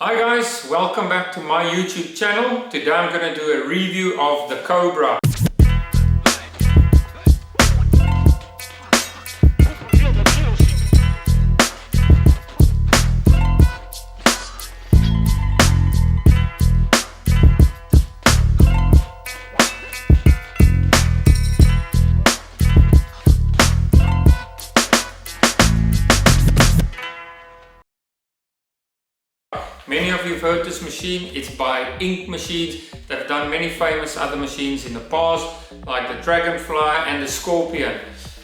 Hi guys, welcome back to my YouTube channel. Today I'm going to do a review of the Cobra. Many of you have heard this machine. It's by Inkmachines. They've done many famous other machines in the past, like the Dragonfly and the Scorpion.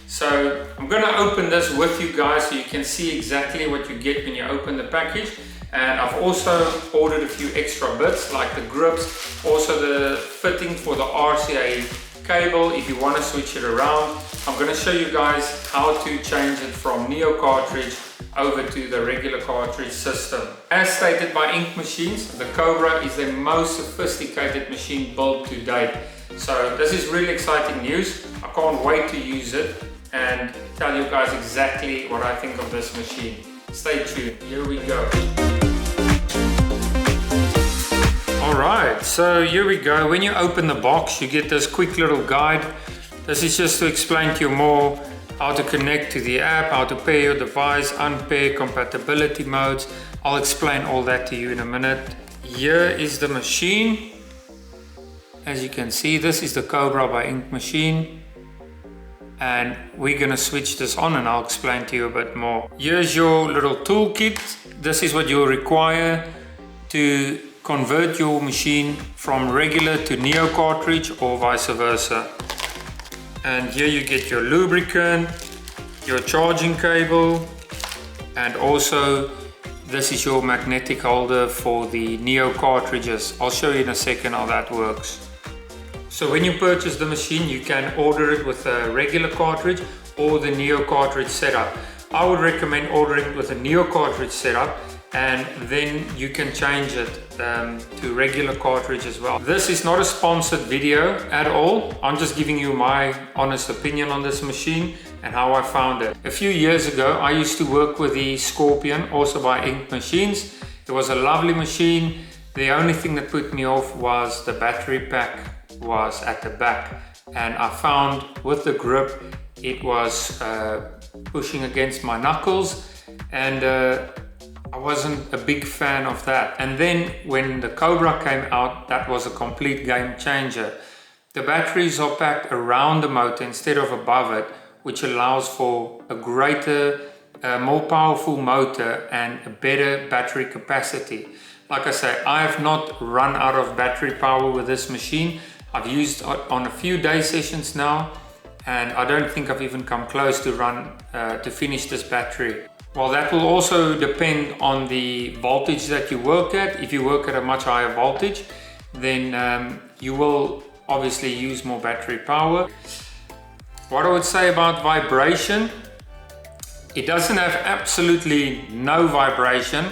So I'm going to open this with you guys so you can see exactly what you get when you open the package. And I've also ordered a few extra bits like the grips, also the fitting for the RCA cable if you want to switch it around. I'm going to show you guys how to change it from Neo cartridge over to the regular cartridge system. As stated by Inkmachines, the Cobra is the most sophisticated machine built to date. So this is really exciting news. I can't wait to use it and tell you guys exactly what I think of this machine. Stay tuned, here we go. Alright, so here we go. When you open the box, you get this quick little guide. This is just to explain to you more how to connect to the app, how to pair your device, unpair, compatibility modes. I'll explain all that to you in a minute. Here is the machine. As you can see, this is the Cobra by Inkmachines. And we're gonna switch this on and I'll explain to you a bit more. Here's your little toolkit. This is what you'll require to convert your machine from regular to Neo cartridge or vice versa. And here you get your lubricant, your charging cable, and also this is your magnetic holder for the Neo cartridges. I'll show you in a second how that works. So when you purchase the machine, you can order it with a regular cartridge or the Neo cartridge setup. I would recommend ordering it with a Neo cartridge setup, and then you can change it to regular cartridge as well. This is not a sponsored video at all. I'm just giving you my honest opinion on this machine and how I found it. A few years ago, I used to work with the Scorpion, also by Inkmachines. It was a lovely machine. The only thing that put me off was the battery pack was at the back. And I found with the grip, it was pushing against my knuckles, and I wasn't a big fan of that. And then when the Cobra came out, that was a complete game changer. The batteries are packed around the motor instead of above it, which allows for a greater, more powerful motor and a better battery capacity. Like I say, I have not run out of battery power with this machine. I've used it on a few day sessions now, and I don't think I've even come close to finish this battery. Well, that will also depend on the voltage that you work at. If you work at a much higher voltage, then you will obviously use more battery power. What I would say about vibration, it doesn't have absolutely no vibration,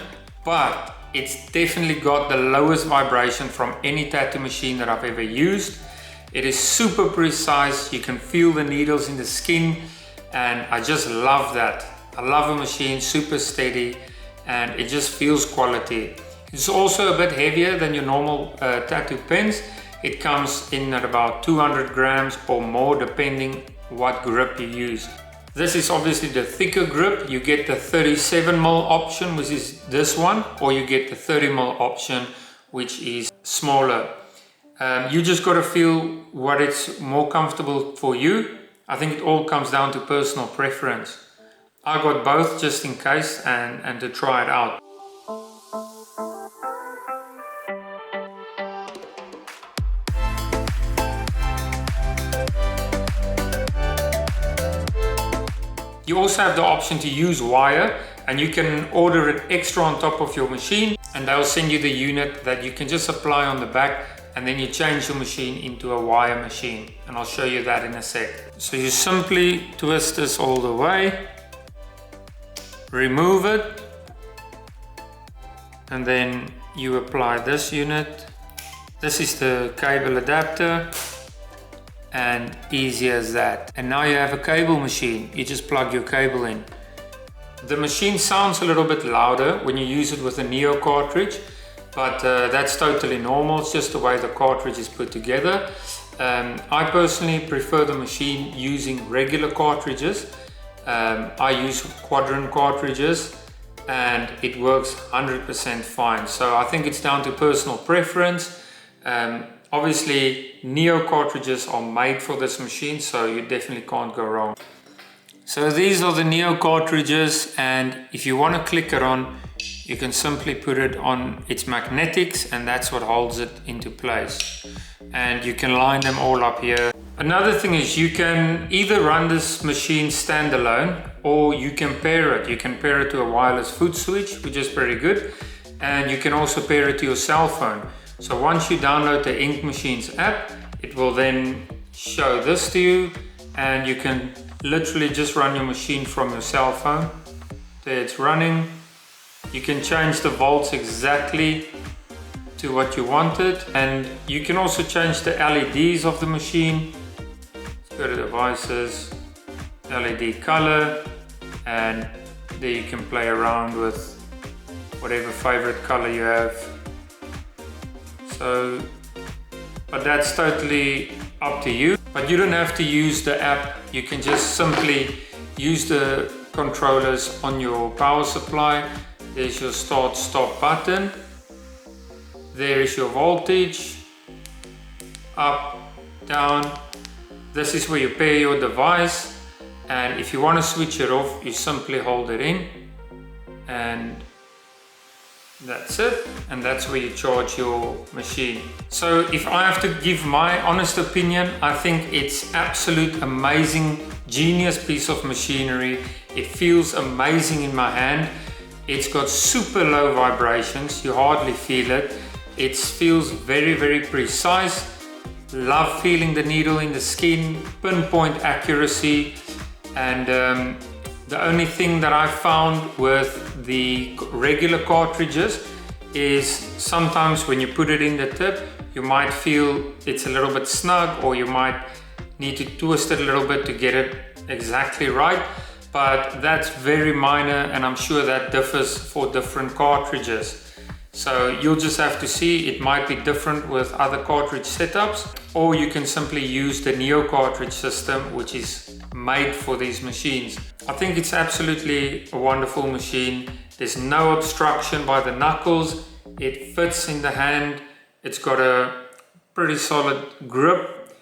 but it's definitely got the lowest vibration from any tattoo machine that I've ever used. It is super precise, you can feel the needles in the skin, and I just love that. I love a machine, super steady, and it just feels quality. It's also a bit heavier than your normal tattoo pens. It comes in at about 200 grams or more depending what grip you use. This is obviously the thicker grip. You get the 37mm option, which is this one, or you get the 30mm option, which is smaller. You just got to feel what it's more comfortable for you. I think it all comes down to personal preference. I got both just in case and to try it out. You also have the option to use wire, and you can order it extra on top of your machine, and they'll send you the unit that you can just apply on the back, and then you change your machine into a wire machine, and I'll show you that in a sec. So you simply twist this all the way, remove it, and then you apply this unit. This is the cable adapter, and easy as that. And now you have a cable machine. You just plug your cable in. The machine sounds a little bit louder when you use it with a Neo cartridge, but that's totally normal. It's just the way the cartridge is put together. I personally prefer the machine using regular cartridges. I use quadrant cartridges and it works 100% fine. So I think it's down to personal preference. Obviously Neo cartridges are made for this machine, so you definitely can't go wrong. So these are the Neo cartridges, and if you want to click it on, you can simply put it on its magnetics, and that's what holds it into place. And you can line them all up here. Another thing is you can either run this machine standalone, or you can pair it. You can pair it to a wireless foot switch, which is pretty good. And you can also pair it to your cell phone. So once you download the Inkmachines app, it will then show this to you, and you can literally just run your machine from your cell phone. There it's running. You can change the volts exactly to what you wanted, and you can also change the LEDs of the machine. Let's go to devices, LED color, and there you can play around with whatever favorite color you have. So, but that's totally up to you. But you don't have to use the app. You can just simply use the controllers on your power supply. There's your start stop button. There is your voltage, up, down. This is where you pair your device, and if you want to switch it off, you simply hold it in, and that's it, and that's where you charge your machine. So if I have to give my honest opinion, I think it's absolute amazing, genius piece of machinery. It feels amazing in my hand. It's got super low vibrations, you hardly feel it. It feels very, very precise. Love feeling the needle in the skin, pinpoint accuracy. And the only thing that I found with the regular cartridges is sometimes when you put it in the tip, you might feel it's a little bit snug, or you might need to twist it a little bit to get it exactly right. But that's very minor, and I'm sure that differs for different cartridges. So you'll just have to see. It might be different with other cartridge setups, or you can simply use the Neo cartridge system, which is made for these machines. I think it's absolutely a wonderful machine. There's no obstruction by the knuckles. It fits in the hand. It's got a pretty solid grip,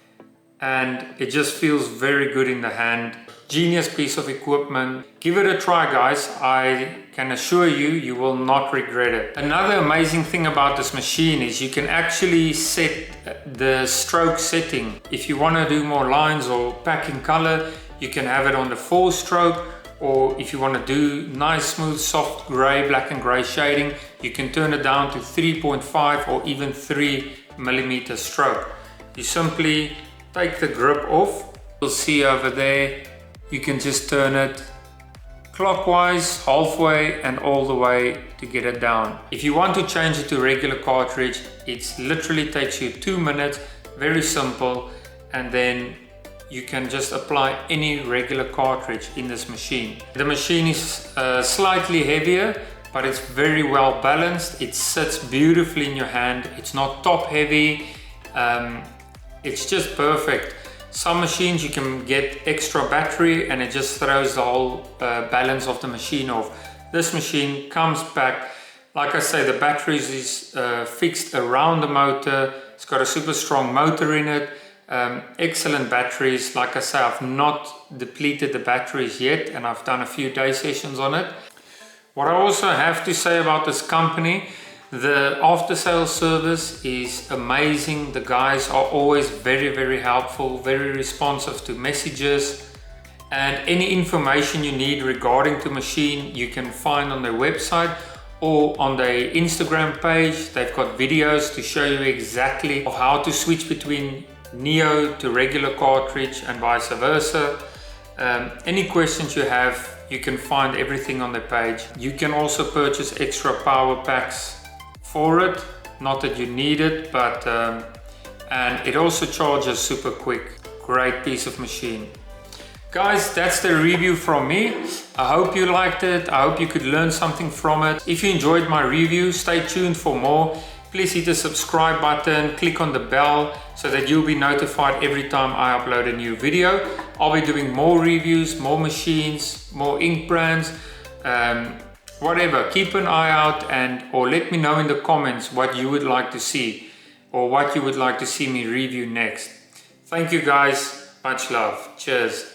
and it just feels very good in the hand. Genius piece of equipment. Give it a try, guys. I can assure you, you will not regret it. Another amazing thing about this machine is you can actually set the stroke setting. If you want to do more lines or pack in color, you can have it on the 4-stroke, or if you want to do nice, smooth, soft gray, black and gray shading, you can turn it down to 3.5 or even 3mm stroke. You simply take the grip off. You'll see over there, you can just turn it clockwise, halfway, and all the way to get it down. If you want to change it to regular cartridge, it literally takes you 2 minutes, very simple, and then you can just apply any regular cartridge in this machine. The machine is slightly heavier, but it's very well balanced. It sits beautifully in your hand. It's not top heavy. It's just perfect. Some machines you can get extra battery and it just throws the whole balance of the machine off. This machine comes back, like I say, the batteries is fixed around the motor. It's got a super strong motor in it. Excellent batteries. Like I say, I've not depleted the batteries yet, and I've done a few day sessions on it. What I also have to say about this company, the after sales service is amazing. The guys are always very, very helpful, very responsive to messages, and any information you need regarding the machine you can find on their website or on their Instagram page. They've got videos to show you exactly how to switch between Neo to regular cartridge and vice versa. Any questions you have, you can find everything on their page. You can also purchase extra power packs for it, not that you need it, but and it also charges super quick. Great piece of machine. Guys, that's the review from me. I hope you liked it. I hope you could learn something from it. If you enjoyed my review, stay tuned for more. Please hit the subscribe button, click on the bell so that you'll be notified every time I upload a new video. I'll be doing more reviews, more machines, more ink brands, whatever. Keep an eye out or let me know in the comments what you would like to see or what you would like to see me review next. Thank you guys. Much love. Cheers.